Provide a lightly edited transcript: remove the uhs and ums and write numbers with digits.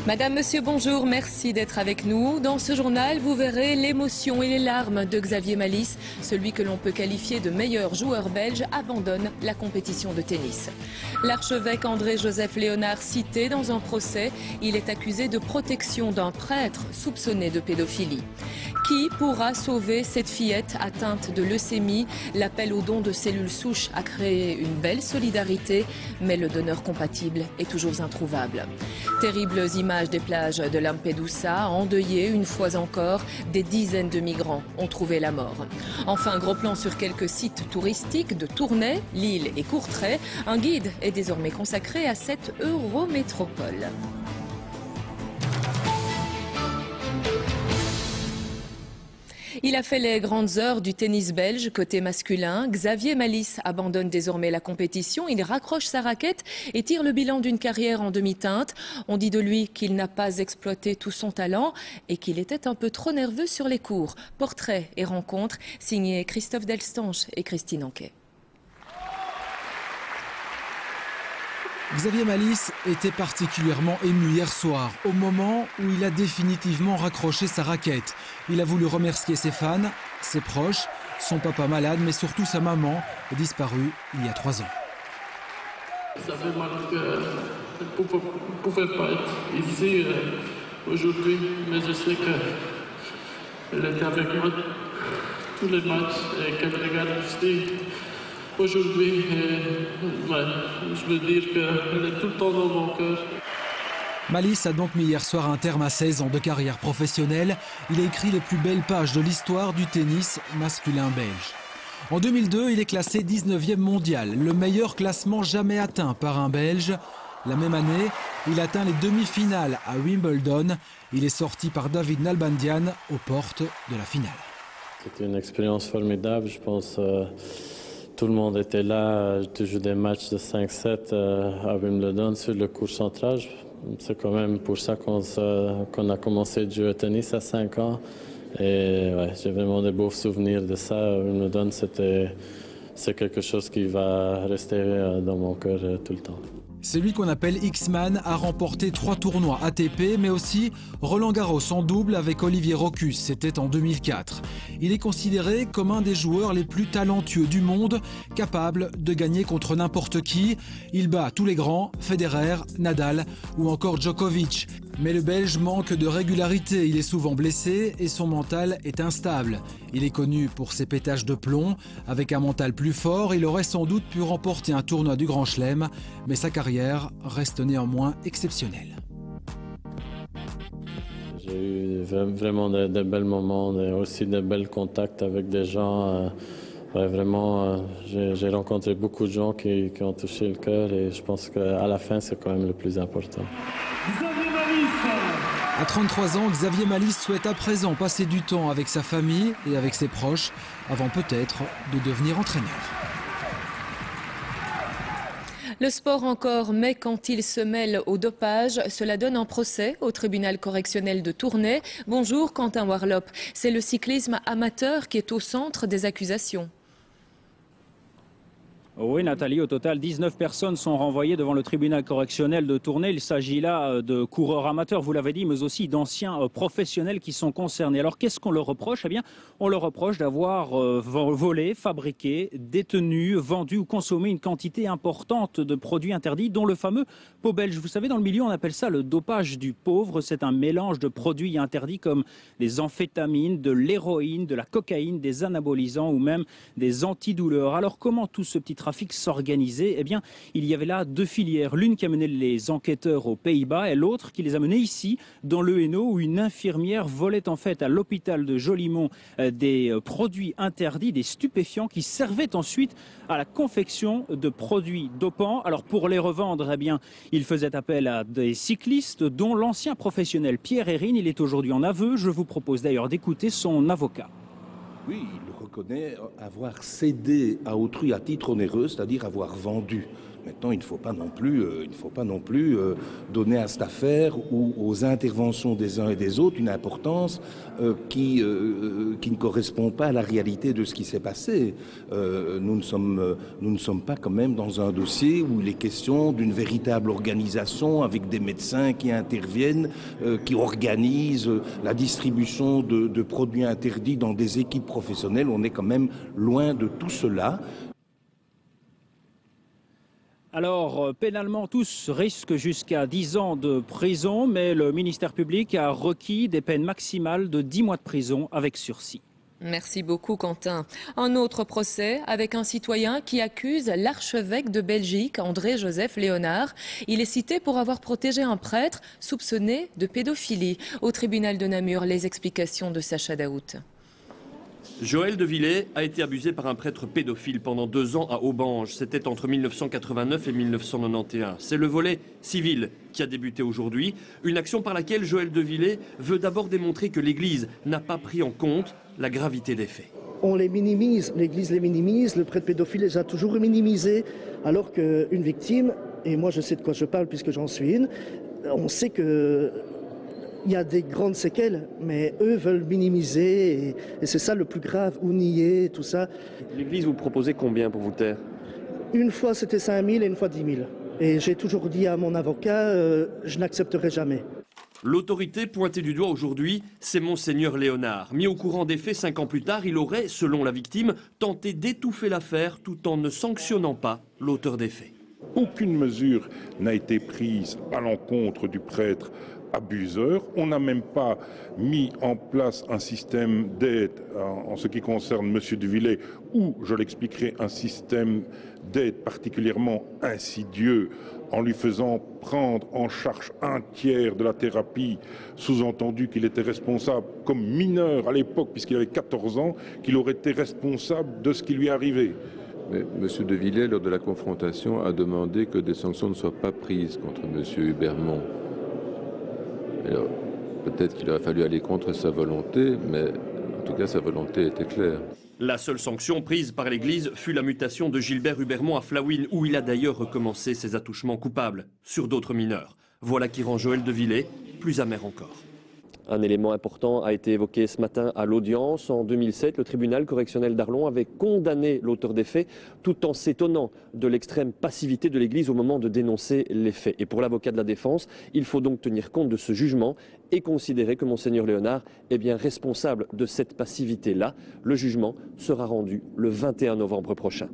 Madame, monsieur, bonjour, merci d'être avec nous. Dans ce journal, vous verrez l'émotion et les larmes de Xavier Malisse. Celui que l'on peut qualifier de meilleur joueur belge abandonne la compétition de tennis. L'archevêque André-Joseph Léonard cité dans un procès. Il est accusé de protection d'un prêtre soupçonné de pédophilie. Qui pourra sauver cette fillette atteinte de leucémie? L'appel au don de cellules souches a créé une belle solidarité, mais le donneur compatible est toujours introuvable. Terribles images des plages de Lampedusa, endeuillées une fois encore, des dizaines de migrants ont trouvé la mort. Enfin, gros plan sur quelques sites touristiques de Tournai, Lille et Courtrai. Un guide est désormais consacré à cette eurométropole. Il a fait les grandes heures du tennis belge côté masculin. Xavier Malisse abandonne désormais la compétition. Il raccroche sa raquette et tire le bilan d'une carrière en demi-teinte. On dit de lui qu'il n'a pas exploité tout son talent et qu'il était un peu trop nerveux sur les cours. Portrait et rencontre signés Christophe Delstanche et Christine Anquet. Xavier Malisse était particulièrement ému hier soir, au moment où il a définitivement raccroché sa raquette. Il a voulu remercier ses fans, ses proches, son papa malade, mais surtout sa maman, disparue il y a 3 ans. Ça fait mal que je ne pouvais pas être ici aujourd'hui, mais je sais qu'elle était avec moi tous les matchs et qu'elle regarde aussi. Aujourd'hui, je veux dire qu'elle est tout le temps dans mon cœur. Malisse a donc mis hier soir un terme à 16 ans de carrière professionnelle. Il a écrit les plus belles pages de l'histoire du tennis masculin belge. En 2002, il est classé 19e mondial, le meilleur classement jamais atteint par un Belge. La même année, il atteint les demi-finales à Wimbledon. Il est sorti par David Nalbandian aux portes de la finale. C'était une expérience formidable, je pense. Tout le monde était là, j'ai joué des matchs de 5-7 à Wimbledon sur le court central. C'est quand même pour ça qu'on a commencé de jouer au tennis à 5 ans. Et ouais, j'ai vraiment des beaux souvenirs de ça. Wimbledon, c'est quelque chose qui va rester dans mon cœur tout le temps. Celui qu'on appelle X-Man a remporté 3 tournois ATP, mais aussi Roland Garros en double avec Olivier Rocus, c'était en 2004. Il est considéré comme un des joueurs les plus talentueux du monde, capable de gagner contre n'importe qui. Il bat tous les grands, Federer, Nadal ou encore Djokovic. Mais le Belge manque de régularité, il est souvent blessé et son mental est instable. Il est connu pour ses pétages de plomb. Avec un mental plus fort, il aurait sans doute pu remporter un tournoi du Grand Chelem, mais sa carrière reste néanmoins exceptionnelle. J'ai eu vraiment de bels moments, aussi de bels contacts avec des gens. Ouais, vraiment, j'ai rencontré beaucoup de gens qui ont touché le cœur et je pense qu'à la fin, c'est quand même le plus important. À 33 ans, Xavier Malisse souhaite à présent passer du temps avec sa famille et avec ses proches, avant peut-être de devenir entraîneur. Le sport encore, mais quand il se mêle au dopage, cela donne un procès au tribunal correctionnel de Tournai. Bonjour Quentin Warlop, c'est le cyclisme amateur qui est au centre des accusations. Oui, Nathalie, au total, 19 personnes sont renvoyées devant le tribunal correctionnel de Tournai. Il s'agit là de coureurs amateurs, vous l'avez dit, mais aussi d'anciens professionnels qui sont concernés. Alors, qu'est-ce qu'on leur reproche? Eh bien, on leur reproche d'avoir volé, fabriqué, détenu, vendu ou consommé une quantité importante de produits interdits, dont le fameux pot belge. Vous savez, dans le milieu, on appelle ça le dopage du pauvre. C'est un mélange de produits interdits comme les amphétamines, de l'héroïne, de la cocaïne, des anabolisants ou même des antidouleurs. Alors, comment tout ce petit trafic s'organisait? Eh bien, il y avait là 2 filières. L'une qui amenait les enquêteurs aux Pays-Bas et l'autre qui les amenait ici, dans le Hainaut, où une infirmière volait en fait à l'hôpital de Jolimont des produits interdits, des stupéfiants qui servaient ensuite à la confection de produits dopants. Alors, pour les revendre, eh bien, il faisait appel à des cyclistes, dont l'ancien professionnel Pierre Hérine. Il est aujourd'hui en aveu. Je vous propose d'ailleurs d'écouter son avocat. Oui, il reconnaît avoir cédé à autrui à titre onéreux, c'est-à-dire avoir vendu Maintenant, il ne faut pas non plus donner à cette affaire ou aux interventions des uns et des autres une importance qui ne correspond pas à la réalité de ce qui s'est passé. Nous ne sommes pas quand même dans un dossier où il est question d'une véritable organisation avec des médecins qui interviennent, qui organisent la distribution de produits interdits dans des équipes professionnelles. On est quand même loin de tout cela. Alors, pénalement, tous risquent jusqu'à 10 ans de prison, mais le ministère public a requis des peines maximales de 10 mois de prison avec sursis. Merci beaucoup Quentin. Un autre procès avec un citoyen qui accuse l'archevêque de Belgique, André-Joseph Léonard. Il est cité pour avoir protégé un prêtre soupçonné de pédophilie. Au tribunal de Namur, les explications de Sacha Daout. Joël de Villers a été abusé par un prêtre pédophile pendant 2 ans à Aubange. C'était entre 1989 et 1991. C'est le volet civil qui a débuté aujourd'hui. Une action par laquelle Joël de Villers veut d'abord démontrer que l'Église n'a pas pris en compte la gravité des faits. On les minimise, l'Église les minimise, le prêtre pédophile les a toujours minimisés, alors qu'une victime, et moi je sais de quoi je parle puisque j'en suis une, on sait que... Il y a des grandes séquelles, mais eux veulent minimiser, et c'est ça le plus grave, ou nier, tout ça. L'Église vous proposait combien pour vous taire? Une fois c'était 5 000 et une fois 10 000. Et j'ai toujours dit à mon avocat, je n'accepterai jamais. L'autorité pointée du doigt aujourd'hui, c'est Monseigneur Léonard. Mis au courant des faits 5 ans plus tard, il aurait, selon la victime, tenté d'étouffer l'affaire tout en ne sanctionnant pas l'auteur des faits. Aucune mesure n'a été prise à l'encontre du prêtre abuseur. On n'a même pas mis en place un système d'aide en ce qui concerne M. de Villers, ou, je l'expliquerai, un système d'aide particulièrement insidieux en lui faisant prendre en charge un tiers de la thérapie, sous-entendu qu'il était responsable comme mineur à l'époque, puisqu'il avait 14 ans, qu'il aurait été responsable de ce qui lui arrivait. Mais M. de Villers, lors de la confrontation, a demandé que des sanctions ne soient pas prises contre M. Hubermont. Alors, peut-être qu'il aurait fallu aller contre sa volonté, mais en tout cas, sa volonté était claire. La seule sanction prise par l'Église fut la mutation de Gilbert Hubermont à Flawin, où il a d'ailleurs recommencé ses attouchements coupables sur d'autres mineurs. Voilà qui rend Joël de Villers plus amer encore. Un élément important a été évoqué ce matin à l'audience. En 2007, le tribunal correctionnel d'Arlon avait condamné l'auteur des faits tout en s'étonnant de l'extrême passivité de l'Église au moment de dénoncer les faits. Et pour l'avocat de la défense, il faut donc tenir compte de ce jugement et considérer que Monseigneur Léonard est bien responsable de cette passivité-là. Le jugement sera rendu le 21 novembre prochain.